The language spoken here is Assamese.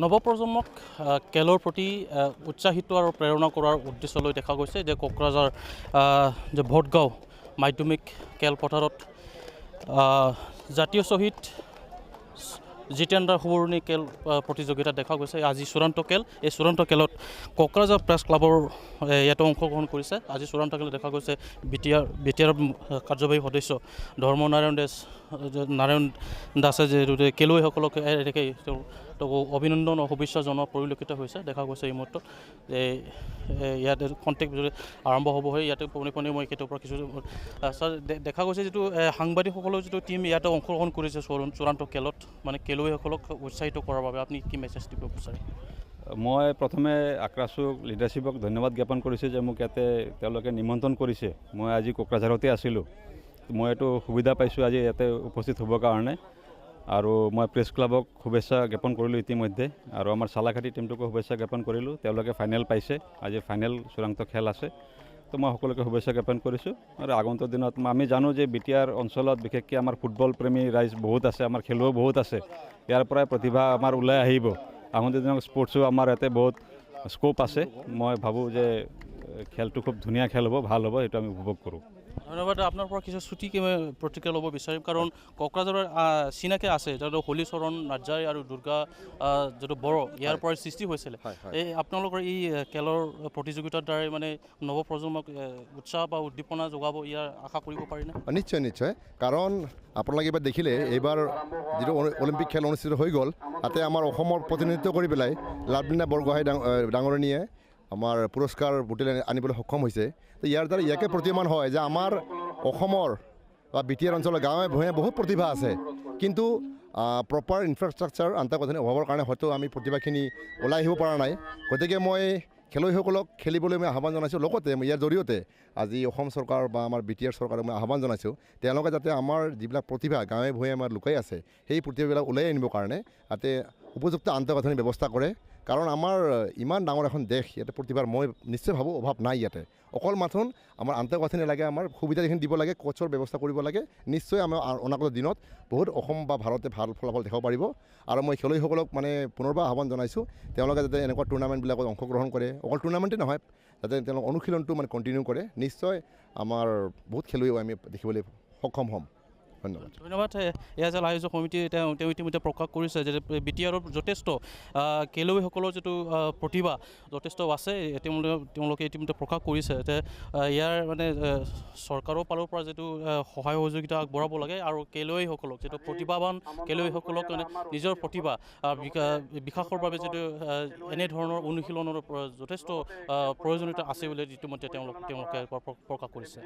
নৱপ্ৰজন্মক খেলৰ প্ৰতি উৎসাহিত আৰু প্ৰেৰণা কৰাৰ উদ্দেশ্য লৈ দেখা গৈছে যে কোকৰাঝাৰ যে ভোটগাঁও মাধ্যমিক খেলপথাৰত জাতীয় শ্বহীদ জিতেন্দ্ৰ সুবৰ্ণী খেল প্ৰতিযোগিতা দেখা গৈছে। আজি চূড়ান্ত খেল, এই চূড়ান্ত খেলত কোকৰাঝাৰ প্ৰেছ ক্লাবৰ ইয়াতে অংশগ্ৰহণ কৰিছে। আজি চূড়ান্ত খেল দেখা গৈছে বিটিআৰ কাৰ্যবাহী সদস্য নাৰায়ণ দাসে যে খেলুৱৈসকলক এনেকৈ অভিনন্দন আৰু শুভেচ্ছা জনোৱা পৰিলক্ষিত হৈছে। দেখা গৈছে এই মুহূৰ্তত যে ইয়াতে কণ্টেক্ট আৰম্ভ হ'ব হয়। ইয়াতে পোনে মই সেইটোৰ পৰা কিছু ছাৰ দেখা গৈছে যিটো সাংবাদিকসকলৰ যিটো টীম ইয়াতে অংশগ্ৰহণ কৰিছে চূড়ান্ত খেলত, মানে খেলুৱৈসকলক উৎসাহিত কৰাৰ বাবে আপুনি কি মেছেজ দিব বিচাৰে? মই প্ৰথমে আক্ৰাছুক লিডাৰশ্বিপক ধন্যবাদ জ্ঞাপন কৰিছোঁ যে মোক ইয়াতে তেওঁলোকে নিমন্ত্ৰণ কৰিছে। মই আজি কোকৰাঝাৰতে আছিলোঁ, মই এইটো সুবিধা পাইছোঁ আজি ইয়াতে উপস্থিত হ'বৰ কাৰণে। আৰু মই প্ৰেছ ক্লাবক শুভেচ্ছা জ্ঞাপন কৰিলোঁ ইতিমধ্যে, আৰু আমাৰ চালাঘাটী টীমটোকো শুভেচ্ছা জ্ঞাপন কৰিলোঁ। তেওঁলোকে ফাইনেল পাইছে, আজি ফাইনেল চূড়ান্ত খেল আছে, তো মই সকলোকে শুভেচ্ছা জ্ঞাপন কৰিছোঁ। আৰু আগন্তুক দিনত আমি জানো যে বিটিআৰ অঞ্চলত বিশেষকৈ আমাৰ ফুটবল প্ৰেমী ৰাইজ বহুত আছে, আমাৰ খেলুৱৈ বহুত আছে, ইয়াৰ পৰাই প্ৰতিভা আমাৰ ওলাই আহিব। আগন্তুক দিনত স্পৰ্টছো আমাৰ ইয়াতে বহুত স্ক'প আছে। মই ভাবোঁ যে খেলটো খুব ধুনীয়া খেল হ'ব, ভাল হ'ব, সেইটো আমি উপভোগ কৰোঁ। ধন্যবাদ। আপোনাৰ পৰা কিছু ছুটিকৈ প্ৰতিক্ৰিয়া ল'ব বিচাৰিম, কাৰণ কোকৰাঝাৰৰ চিনাকি আছে যিটো হলীচৰণ নাৰ্জাৰী আৰু দুৰ্গা যিটো বড়ো ইয়াৰ পৰা সৃষ্টি হৈছিলে। এই আপোনালোকৰ এই খেলৰ প্ৰতিযোগিতাৰ দ্বাৰাই মানে নৱপ্ৰজন্মক উৎসাহ বা উদ্দীপনা যোগাব, ইয়াৰ আশা কৰিব পাৰিনে? নিশ্চয় নিশ্চয়, কাৰণ আপোনালোকে এইবাৰ দেখিলে এইবাৰ যিটো অলিম্পিক খেল অনুষ্ঠিত হৈ গ'ল, তাতে আমাৰ অসমৰ প্ৰতিনিধিত্ব কৰি পেলাই লাভলীনা বৰগোহাঁই ডাঙৰণীয়ে আমাৰ পুৰস্কাৰ বুটলি আনিবলৈ সক্ষম হৈছে। তো ইয়াৰ দ্বাৰা ইয়াকে প্ৰতিমান হয় যে আমাৰ অসমৰ বা বিটিআৰ অঞ্চলৰ গাঁৱে ভূঞে বহুত প্ৰতিভা আছে, কিন্তু প্ৰপাৰ ইনফ্ৰাষ্ট্ৰাকচাৰ আন্তঃগাঁথনিৰ অভাৱৰ কাৰণে হয়তো আমি প্ৰতিভাখিনি ওলাই আহিব পৰা নাই। গতিকে মই খেলুৱৈসকলক খেলিবলৈ মই আহ্বান জনাইছোঁ। লগতে ইয়াৰ জৰিয়তে আজি অসম চৰকাৰ বা আমাৰ বিটিআৰ চৰকাৰক মই আহ্বান জনাইছোঁ, তেওঁলোকে যাতে আমাৰ যিবিলাক প্ৰতিভা গাঁৱে ভূঞে আমাৰ লুকাই আছে, সেই প্ৰতিভাবিলাক ওলাই আনিবৰ কাৰণে যাতে উপযুক্ত আন্তঃগাঁথনিৰ ব্যৱস্থা কৰে। কাৰণ আমাৰ ইমান ডাঙৰ এখন দেশ, ইয়াতে প্ৰতিভাৰ মই নিশ্চয় ভাবোঁ অভাৱ নাই ইয়াতে। অকল মাথোন আমাৰ আন্তঃগাঁথনি লাগে, আমাৰ সুবিধাখিনি দিব লাগে, কোচৰ ব্যৱস্থা কৰিব লাগে। নিশ্চয় আমাৰ অনাগত দিনত বহুত অসম বা ভাৰতে ভাল ফলাফল দেখাব পাৰিব। আৰু মই খেলুৱৈসকলক মানে পুনৰবাৰ আহ্বান জনাইছোঁ, তেওঁলোকে যাতে এনেকুৱা টুৰ্ণামেণ্টবিলাকত অংশগ্ৰহণ কৰে। অকল টুৰ্ণামেণ্টেই নহয়, যাতে তেওঁলোক অনুশীলনটো মানে কণ্টিনিউ কৰে। নিশ্চয় আমাৰ বহুত খেলুৱৈ আমি দেখিবলৈ সক্ষম হ'ম। ধন্যবাদ। এয়াজাল আয়োজক সমিতিয়ে তেওঁ ইতিমধ্যে প্ৰকাশ কৰিছে যে বিটিআৰত যথেষ্ট খেলুৱৈসকলৰ যিটো প্ৰতিভা যথেষ্ট আছে। তেওঁলোকে ইতিমধ্যে প্ৰকাশ কৰিছে যে ইয়াৰ মানে চৰকাৰৰ ফালৰ পৰা যিটো সহায় সহযোগিতা আগবঢ়াব লাগে, আৰু খেলুৱৈসকলক যিটো প্ৰতিভাৱান খেলুৱৈসকলক মানে নিজৰ প্ৰতিভা বিকাশৰ বাবে যিটো এনেধৰণৰ অনুশীলনৰ যথেষ্ট প্ৰয়োজনীয়তা আছে বুলি ইতিমধ্যে তেওঁলোকে প্ৰকাশ কৰিছে।